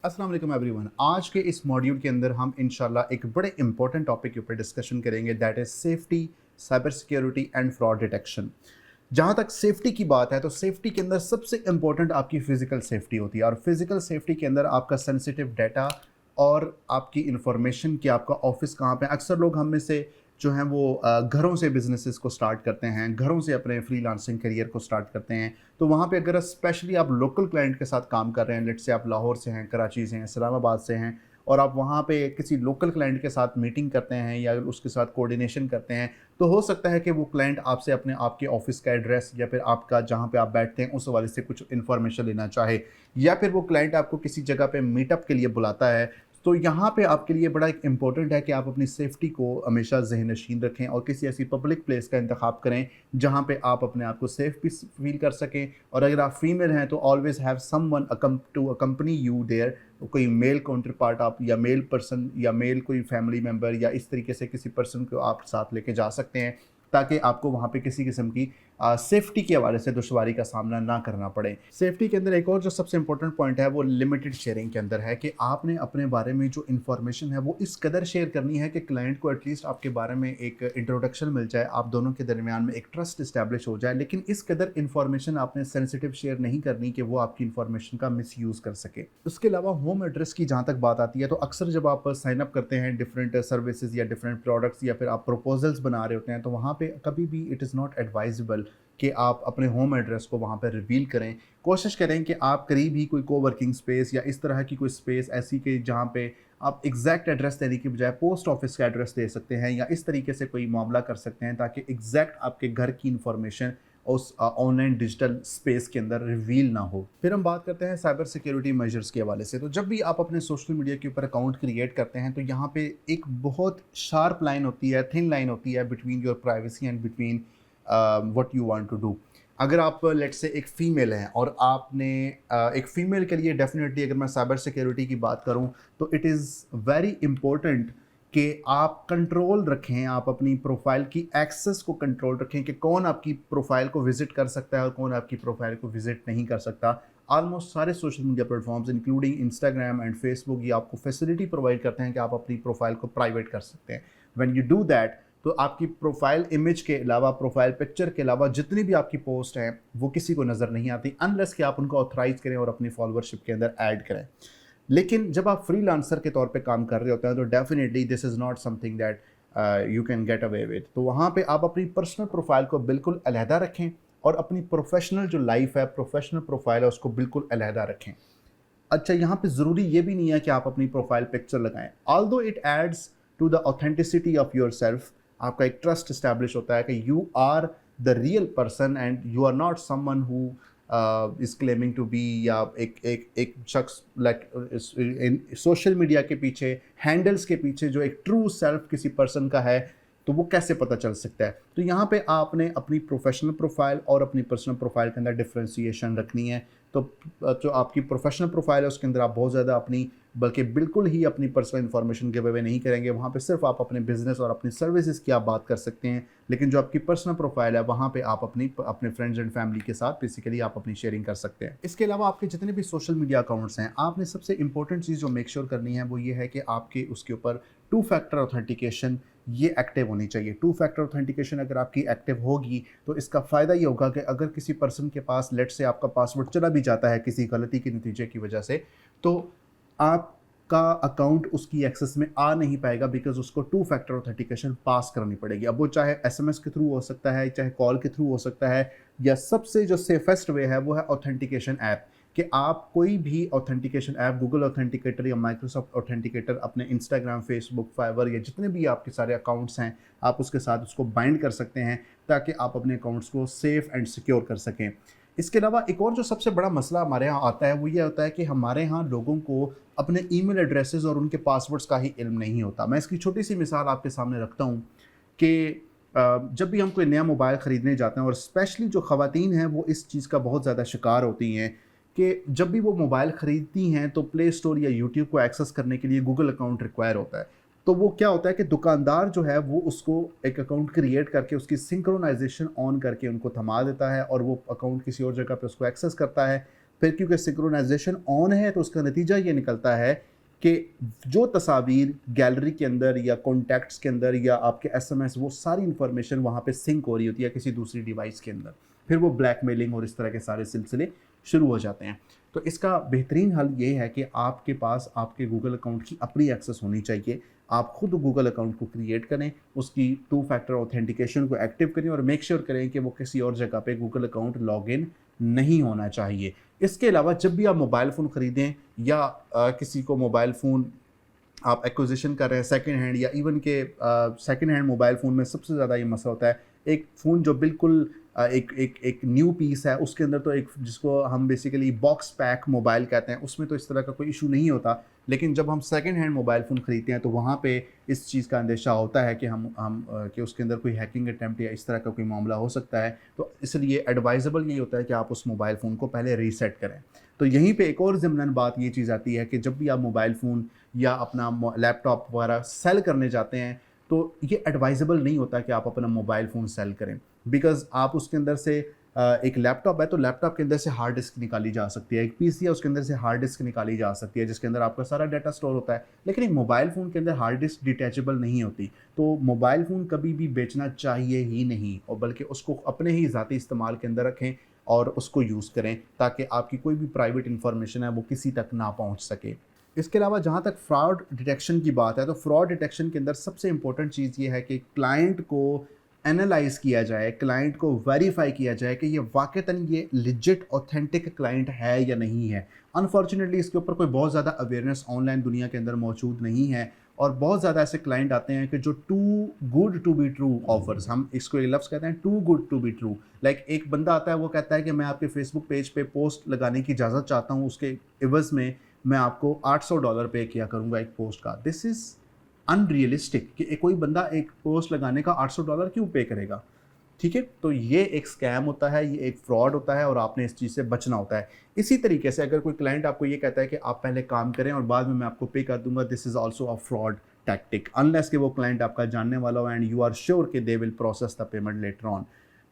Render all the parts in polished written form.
अस्सलाम वालेकुम एवरीवन। आज के इस मॉड्यूल के अंदर हम इंशाल्लाह एक बड़े इंपॉर्टेंट टॉपिक के ऊपर डिस्कशन करेंगे, that is safety, cyber security and fraud detection. जहाँ तक सेफ्टी की बात है तो सेफ्टी के अंदर सबसे इंपॉर्टेंट आपकी फिजिकल सेफ्टी होती है, और फिजिकल सेफ्टी के अंदर आपका सेंसिटिव डाटा और आपकी इंफॉर्मेशन कि आपका ऑफिस कहाँ पे। अक्सर लोग हम में से जो हैं वो घरों से बिजनेसेस को स्टार्ट करते हैं, घरों से अपने फ्रीलांसिंग करियर को स्टार्ट करते हैं। तो वहाँ पे अगर स्पेशली आप लोकल क्लाइंट के साथ काम कर रहे हैं, लेट से आप लाहौर से हैं, कराची से हैं, इस्लामाबाद से हैं, और आप वहाँ पे किसी लोकल क्लाइंट के साथ मीटिंग करते हैं या उसके साथ कोऑर्डिनेशन करते हैं, तो हो सकता है कि वो क्लाइंट आपसे अपने आपके ऑफिस का एड्रेस या फिर आपका जहाँ पे आप बैठते हैं उस हवाले से कुछ इन्फॉर्मेशन लेना चाहे, या फिर वो क्लाइंट आपको किसी जगह पे मीटअप के लिए बुलाता है। तो यहाँ पे आपके लिए बड़ा एक इम्पोर्टेंट है कि आप अपनी सेफ्टी को हमेशा ज़हन नशीन रखें और किसी ऐसी पब्लिक प्लेस का इंतखाब करें जहाँ पे आप अपने आप को सेफ भी फील कर सकें। और अगर आप फीमेल हैं तो always have someone to accompany you there, कोई मेल काउंटर पार्ट आप या मेल पर्सन या मेल कोई फैमिली मेम्बर या इस तरीके से किसी पर्सन को आप साथ लेके जा सकते हैं, ताकि आपको वहाँ पे किसी किस्म की सेफ्टी के हवाले से दुश्वारी का सामना ना करना पड़े। सेफ्टी के अंदर एक और जो सबसे इंपॉर्टेंट पॉइंट है वो लिमिटेड शेयरिंग के अंदर है कि आपने अपने बारे में जो इन्फॉर्मेशन है वो इस कदर शेयर करनी है कि क्लाइंट को एटलीस्ट आपके बारे में एक इंट्रोडक्शन मिल जाए, आप दोनों के दरमियान में एक ट्रस्ट इस्टेब्लिश हो जाए। लेकिन इस कदर इन्फॉर्मेशन आपने सेंसिटिव शेयर नहीं करनी कि वो आपकी इन्फॉर्मेशन का मिसयूज़ कर सके। उसके अलावा होम एड्रेस की जहाँ तक बात आती है तो अक्सर जब आप साइन अप करते हैं डिफरेंट सर्विसेज या डिफरेंट प्रोडक्ट्स या फिर आप प्रपोजल्स बना रहे होते हैं, तो वहाँ पे कभी भी इट इज़ नॉट एडवाइजेबल कि आप अपने होम एड्रेस को वहाँ पर रिवील करें। कोशिश करें कि आप करीब ही कोई कोवर्किंग स्पेस या इस तरह की कोई स्पेस ऐसी कि जहाँ पे आप एग्जैक्ट एड्रेस देने की बजाय पोस्ट ऑफिस का एड्रेस दे सकते हैं या इस तरीके से कोई मामला कर सकते हैं ताकि एग्जैक्ट आपके घर की इंफॉर्मेशन उस ऑनलाइन डिजिटल स्पेस के अंदर रिवील ना हो। फिर हम बात करते हैं साइबर सिक्योरिटी मेजर्स के हवाले से। तो जब भी आप अपने सोशल मीडिया के ऊपर अकाउंट क्रिएट करते हैं तो यहाँ पे एक बहुत शार्प लाइन होती है, थिन लाइन होती है between your privacy and between what you want to do. अगर आप लेट्स से एक फ़ीमेल हैं और आपने एक फ़ीमेल के लिए डेफिनेटली अगर मैं साइबर सिक्योरिटी की बात करूं तो इट इज़ वेरी इंपॉर्टेंट कि आप कंट्रोल रखें, आप अपनी प्रोफाइल की एक्सेस को कंट्रोल रखें कि कौन आपकी प्रोफाइल को विज़िट कर सकता है और कौन आपकी प्रोफाइल को विज़िट नहीं कर सकता। ऑलमोस्ट सारे social media platforms including Instagram and Facebook ये आपको फैसिलिटी प्रोवाइड करते हैं कि आप अपनी प्रोफाइल को प्राइवेट कर सकते हैं। व्हेन यू डू दैट तो आपकी प्रोफाइल इमेज के अलावा, प्रोफाइल पिक्चर के अलावा जितनी भी आपकी पोस्ट हैं वो किसी को नज़र नहीं आती अनलेस कि आप उनको ऑथराइज करें और अपनी फॉलोअरशिप के अंदर ऐड करें। लेकिन जब आप फ्रीलांसर के तौर पे काम कर रहे होते हैं तो definitely this is not something that you can get away with. तो वहाँ पे आप अपनी पर्सनल प्रोफाइल को बिल्कुल अलहदा रखें और अपनी प्रोफेशनल जो लाइफ है, प्रोफेशनल प्रोफाइल है, उसको बिल्कुल अलहदा रखें। अच्छा, यहाँ पे ज़रूरी ये भी नहीं है कि आप अपनी प्रोफाइल पिक्चर लगाएं, although it adds to the authenticity of your self. आपका एक ट्रस्ट इस्टेब्लिश होता है कि you are the real person and you are not someone who is claiming to be, या एक शख्स लाइक सोशल मीडिया के पीछे, हैंडल्स के पीछे जो एक ट्रू सेल्फ किसी पर्सन का है, तो वो कैसे पता चल सकता है। तो यहाँ पे आपने अपनी प्रोफेशनल प्रोफाइल और अपनी पर्सनल प्रोफाइल के अंदर डिफ्रेंशिएशन रखनी है। तो जो आपकी प्रोफेशनल प्रोफाइल है उसके अंदर आप बहुत ज़्यादा अपनी, बल्कि बिल्कुल ही अपनी पर्सनल इन्फॉर्मेशन गिव अवे नहीं करेंगे। वहाँ पे सिर्फ आप अपने बिजनेस और अपनी सर्विसेज की आप बात कर सकते हैं, लेकिन जो आपकी पर्सनल प्रोफाइल है वहाँ पे आप अपने फ्रेंड्स एंड फैमिली के साथ बेसिकली आप अपनी शेयरिंग कर सकते हैं। इसके अलावा आपके जितने भी सोशल मीडिया अकाउंट्स हैं, आपने सबसे इंपॉर्टेंट चीज़ जो मेक श्योर करनी है वो ये है कि आपके उसके ऊपर 2 फैक्टर ऑथेंटिकेशन ये एक्टिव होनी चाहिए। 2 फैक्टर ऑथेंटिकेशन अगर आपकी एक्टिव होगी तो इसका फ़ायदा ये होगा कि अगर किसी पर्सन के पास लेट से आपका पासवर्ड चला भी जाता है किसी गलती के नतीजे की वजह से, तो आपका अकाउंट उसकी एक्सेस में आ नहीं पाएगा, बिकॉज उसको 2 फैक्टर ऑथेंटिकेशन पास करनी पड़ेगी। अब वो चाहे एसएमएस के थ्रू हो सकता है, चाहे कॉल के थ्रू हो सकता है, या सबसे जो सेफेस्ट वे है वो है ऑथेंटिकेशन ऐप, कि आप कोई भी ऑथेंटिकेशन ऐप, गूगल ऑथेंटिकेटर या माइक्रोसॉफ्ट ऑथेंटिकेटर, अपने इंस्टाग्राम, फेसबुक, फाइवर या जितने भी आपके सारे अकाउंट्स हैं आप उसके साथ उसको बाइंड कर सकते हैं ताकि आप अपने अकाउंट्स को सेफ एंड सिक्योर कर सकें। इसके अलावा एक और जो सबसे बड़ा मसला हमारे यहाँ आता है वो ये होता है कि हमारे यहाँ लोगों को अपने ईमेल एड्रेसेस और उनके पासवर्ड्स का ही इल्म नहीं होता। मैं इसकी छोटी सी मिसाल आपके सामने रखता हूँ कि जब भी हम कोई नया मोबाइल ख़रीदने जाते हैं, और स्पेशली जो ख़वातीन हैं वो इस चीज़ का बहुत ज़्यादा शिकार होती हैं कि जब भी वो मोबाइल ख़रीदती हैं तो प्ले स्टोर या यूट्यूब को एक्सेस करने के लिए गूगल अकाउंट रिक्वायर होता है। तो वो क्या होता है कि दुकानदार जो है वो उसको एक अकाउंट क्रिएट करके उसकी सिंक्रोनाइजेशन ऑन करके उनको थमा देता है और वो अकाउंट किसी और जगह पे उसको एक्सेस करता है। फिर क्योंकि सिंक्रोनाइजेशन ऑन है तो उसका नतीजा ये निकलता है कि जो तस्वीर गैलरी के अंदर या कॉन्टैक्ट्स के अंदर या आपके एसएमएस, वो सारी इंफॉर्मेशन वहाँ पे सिंक हो रही होती है किसी दूसरी डिवाइस के अंदर। फिर वो ब्लैकमेलिंग और इस तरह के सारे सिलसिले शुरू हो जाते हैं। तो इसका बेहतरीन हल ये है कि आपके पास आपके गूगल अकाउंट की अपनी एक्सेस होनी चाहिए। आप खुद गूगल अकाउंट को क्रिएट करें, उसकी 2 फैक्टर ऑथेंटिकेशन को एक्टिव करें और मेक श्योर करें कि वो किसी और जगह पे गूगल अकाउंट लॉगिन नहीं होना चाहिए। इसके अलावा जब भी आप मोबाइल फ़ोन ख़रीदें या किसी को मोबाइल फ़ोन आप एक्विजिशन कर रहे हैं सेकंड हैंड या इवन के सेकंड हैंड मोबाइल फ़ोन में सबसे ज़्यादा ये मसला होता है, एक फ़ोन जो बिल्कुल एक न्यू पीस है उसके अंदर तो एक जिसको हम बेसिकली बॉक्स पैक मोबाइल कहते हैं, उसमें तो इस तरह का कोई इशू नहीं होता। लेकिन जब हम सेकंड हैंड मोबाइल फ़ोन ख़रीदते हैं तो वहाँ पे इस चीज़ का अंदेशा होता है कि कि उसके अंदर कोई हैकिंग अटैम्प्ट या इस तरह का कोई मामला हो सकता है। तो इसलिए एडवाइजेबल यही होता है कि आप उस मोबाइल फ़ोन को पहले रीसेट करें। तो यहीं पे एक और ज़िम्नन बात ये चीज़ आती है कि जब भी आप मोबाइल फ़ोन या अपना लैपटॉप वगैरह सेल करने जाते हैं तो ये एडवाइजेबल नहीं होता कि आप अपना मोबाइल फ़ोन सेल करें, बिकॉज़ आप उसके अंदर से एक लैपटॉप है तो लैपटॉप के अंदर से हार्ड डिस्क निकाली जा सकती है, एक पीसी है उसके अंदर से हार्ड डिस्क निकाली जा सकती है जिसके अंदर आपका सारा डाटा स्टोर होता है। लेकिन एक मोबाइल फ़ोन के अंदर हार्ड डिस्क डिटैचेबल नहीं होती। तो मोबाइल फ़ोन कभी भी बेचना चाहिए ही नहीं, और बल्कि उसको अपने ही ज़ाती इस्तेमाल के अंदर रखें और उसको यूज़ करें ताकि आपकी कोई भी प्राइवेट इन्फॉर्मेशन है वो किसी तक ना पहुँच सके। इसके अलावा जहाँ तक फ्रॉड डिटेक्शन की बात है तो फ्रॉड डिटेक्शन के अंदर सबसे इम्पोर्टेंट चीज़ ये है कि क्लाइंट को एनालाइज़ किया जाए, क्लाइंट को वेरीफाई किया जाए कि ये वाक़तन ये लेजिट ऑथेंटिक क्लाइंट है या नहीं है। अनफॉर्चुनेटली इसके ऊपर कोई बहुत ज़्यादा अवेयरनेस ऑनलाइन दुनिया के अंदर मौजूद नहीं है और बहुत ज़्यादा ऐसे क्लाइंट आते हैं कि जो too good to be true offers, हम इसको एक लफ्ज़ कहते हैं too good to be true. Like एक बंदा आता है वो कहता है कि मैं आपके फेसबुक पेज पे पोस्ट लगाने की इजाज़त चाहता हूँ, उसके इवज़ में मैं आपको $800 पे किया करूँगा एक पोस्ट का। दिस इज़ अनरियलिस्टिक कि कोई बंदा एक पोस्ट लगाने का $800 क्यों पे करेगा, ठीक है? तो ये एक स्कैम होता है, ये एक फ्रॉड होता है और आपने इस चीज़ से बचना होता है। इसी तरीके से अगर कोई क्लाइंट आपको ये कहता है कि आप पहले काम करें और बाद में मैं आपको पे कर दूँगा, this is also a fraud tactic unless कि वो क्लाइंट आपका जानने वाला हो एंड यू आर श्योर कि they will process the payment later on,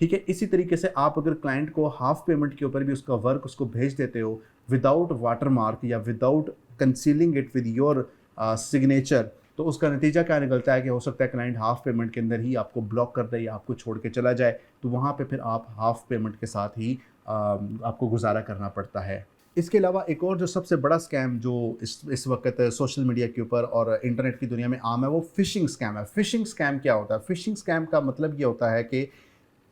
ठीक है? इसी तरीके से आप अगर क्लाइंट को हाफ पेमेंट के ऊपर भी उसका वर्क उसको भेज देते हो विदाउट वाटरमार्क या without concealing it with your signature, तो उसका नतीजा क्या निकलता है कि हो सकता है क्लाइंट हाफ पेमेंट के अंदर ही आपको ब्लॉक कर दे या आपको छोड़ के चला जाए। तो वहाँ पे फिर आप हाफ पेमेंट के साथ ही आपको गुजारा करना पड़ता है। इसके अलावा एक और जो सबसे बड़ा स्कैम जो इस वक्त सोशल मीडिया के ऊपर और इंटरनेट की दुनिया में आम है वो फ़िशिंग स्कैम है। फ़िशिंग स्कैम क्या होता है? फ़िशिंग स्कैम का मतलब ये होता है कि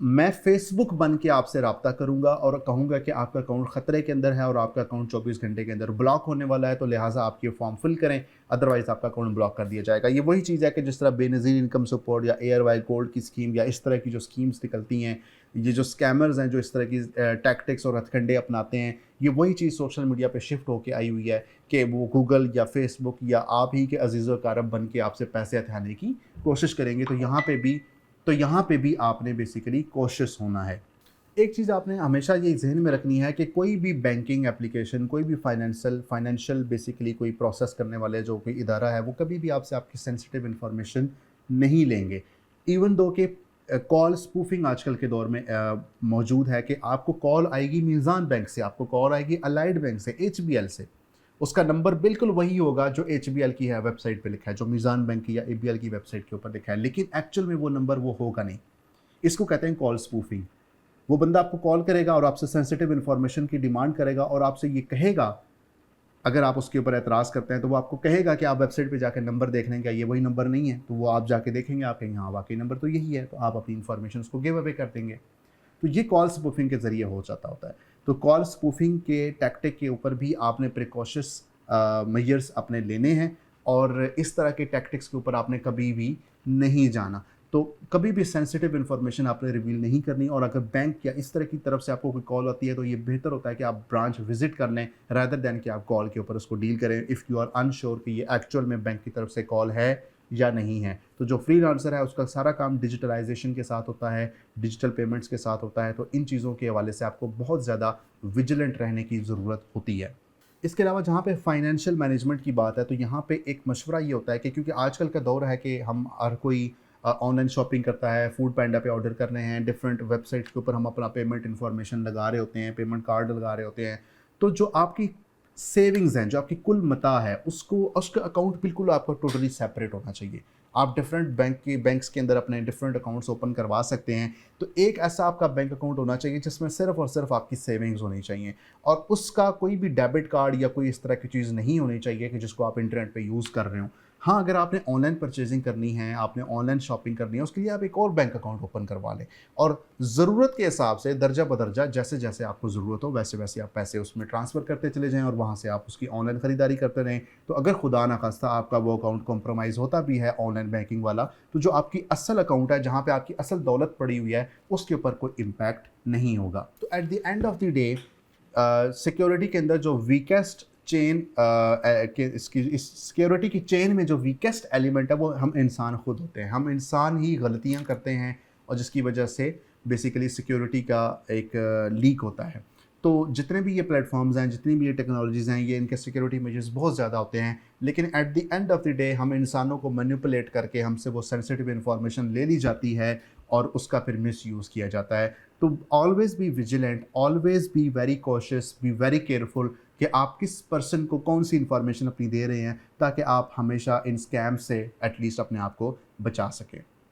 मैं फ़ेसबुक बन के आपसे रब्ता करूँगा और कहूँगा कि आपका अकाउंट ख़तरे के अंदर है और आपका अकाउंट 24 घंटे के अंदर ब्लॉक होने वाला है, तो लिहाजा आप ये फॉर्म फिल करें, अदरवाइज़ आपका अकाउंट ब्लॉक कर दिया जाएगा। ये वही चीज़ है कि जिस तरह बेनज़ीर इनकम सपोर्ट या एयरवाइल गोल्ड की स्कीम या इस तरह की जो स्कीम्स निकलती हैं, ये जो स्कैमर्स हैं जो इस तरह की टैक्टिक्स और हथकंडे अपनाते हैं, ये वही चीज़ सोशल मीडिया पे शिफ्ट होके आई हुई है कि वो गूगल या फेसबुक या आप ही के अज़ीज़ व अक़ारब बन के आपसे पैसे हथियाने की कोशिश करेंगे। तो यहाँ पे भी आपने बेसिकली कॉशियस होना है। एक चीज़ आपने हमेशा ये ज़हन में रखनी है कि कोई भी बैंकिंग एप्लीकेशन, कोई भी फाइनेंशियल बेसिकली कोई प्रोसेस करने वाले जो कोई इदारा है, वो कभी भी आपसे आपकी सेंसिटिव इन्फॉर्मेशन नहीं लेंगे। इवन दो कि कॉल स्पूफिंग आजकल के दौर में मौजूद है कि आपको कॉल आएगी मीज़ान बैंक से, आपको कॉल आएगी अलाइड बैंक से, एचबीएल से। उसका नंबर बिल्कुल वही होगा जो एचबीएल की है वेबसाइट पे लिखा है, जो मीज़ान बैंक की या एबीएल की वेबसाइट के ऊपर लिखा है, लेकिन एक्चुअल में वो नंबर वो होगा नहीं। इसको कहते हैं कॉल स्पूफिंग। वो बंदा आपको कॉल करेगा और आपसे सेंसिटिव इन्फॉर्मेशन की डिमांड करेगा और आपसे ये कहेगा, अगर आप उसके ऊपर एतराज़ करते हैं तो वो आपको कहेगा कि आप वेबसाइट पे जाकर नंबर देख लें, क्या ये वही नंबर नहीं है? तो वो आप जाके देखेंगे, आप कहेंगे हाँ वाकई नंबर तो यही है, तो आप अपनी इन्फॉर्मेशन उसको गिव अवे कर देंगे। तो ये कॉल स्पूफिंग के ज़रिए हो जाता होता है। तो कॉल स्पूफिंग के टैक्टिक के ऊपर भी आपने प्रिकॉशस मेजर्स अपने लेने हैं और इस तरह के टैक्टिक्स के ऊपर आपने कभी भी नहीं जाना। तो कभी भी सेंसिटिव इन्फॉर्मेशन आपने रिवील नहीं करनी, और अगर बैंक या इस तरह की तरफ से आपको कोई कॉल आती है तो ये बेहतर होता है कि आप ब्रांच विजिट कर लें रादर दैन कि आप कॉल के ऊपर उसको डील करें इफ़ यू आर अनश्योर कि ये एक्चुअल में बैंक की तरफ से कॉल है या नहीं है। तो जो फ्रीलांसर है उसका सारा काम डिजिटलाइजेशन के साथ होता है, डिजिटल पेमेंट्स के साथ होता है, तो इन चीज़ों के हवाले से आपको बहुत ज़्यादा विजिलेंट रहने की ज़रूरत होती है। इसके अलावा जहाँ पे फाइनेंशियल मैनेजमेंट की बात है तो यहाँ पे एक मशवरा ये होता है कि क्योंकि आजकल का दौर है कि हम हर कोई ऑनलाइन शॉपिंग करता है, फूड पैंडा पे ऑर्डर कर रहे हैं, डिफरेंट वेबसाइट्स के ऊपर हम अपना पेमेंट इन्फॉर्मेशन लगा रहे होते हैं, पेमेंट कार्ड लगा रहे होते हैं। तो जो आपकी सेविंग्स हैं, जो आपकी कुल मता है, उसको उसका अकाउंट बिल्कुल आपका टोटली सेपरेट होना चाहिए। आप डिफरेंट बैंक्स के अंदर अपने डिफरेंट अकाउंट्स ओपन करवा सकते हैं। तो एक ऐसा आपका बैंक अकाउंट होना चाहिए जिसमें सिर्फ और सिर्फ आपकी सेविंग्स होनी चाहिए, और उसका कोई भी डेबिट कार्ड या कोई इस तरह की चीज़ नहीं होनी चाहिए कि जिसको आप इंटरनेट पे यूज़ कर रहे हो। हाँ, अगर आपने ऑनलाइन परचेजिंग करनी है, आपने ऑनलाइन शॉपिंग करनी है, उसके लिए आप एक और बैंक अकाउंट ओपन करवा लें, और ज़रूरत के हिसाब से दर्जा बदर्जा जैसे जैसे आपको ज़रूरत हो वैसे वैसे आप पैसे उसमें ट्रांसफ़र करते चले जाएँ और वहाँ से आप उसकी ऑनलाइन ख़रीदारी करते रहें। तो अगर खुदा ना खास्ता आपका वो अकाउंट कॉम्प्रोमाइज़ होता भी है ऑनलाइन बैंकिंग वाला, तो जो आपकी असल अकाउंट है, जहाँ पे आपकी असल दौलत पड़ी हुई है, उसके ऊपर कोई इम्पैक्ट नहीं होगा। तो at the end of the day security के अंदर जो वीकेस्ट चेन के इसकी इस सिक्योरिटी की चेन में जो वीकेस्ट एलिमेंट है वो हम इंसान खुद होते हैं। हम इंसान ही गलतियां करते हैं और जिसकी वजह से बेसिकली सिक्योरिटी का एक लीक होता है। तो जितने भी ये प्लेटफॉर्म्स हैं, जितनी भी ये टेक्नोलॉजीज़ हैं, ये इनके सिक्योरिटी मेजर्स बहुत ज़्यादा होते हैं, लेकिन at the end of the day हम इंसानों को मैनिपुलेट करके हमसे वो सेंसिटिव इन्फॉर्मेशन ले ली जाती है और उसका फिर मिस यूज़ किया जाता है। तो always be vigilant, always be very cautious, be very careful कि आप किस पर्सन को कौन सी इन्फॉर्मेशन अपनी दे रहे हैं, ताकि आप हमेशा इन स्कैम से एटलीस्ट अपने आप को बचा सकें।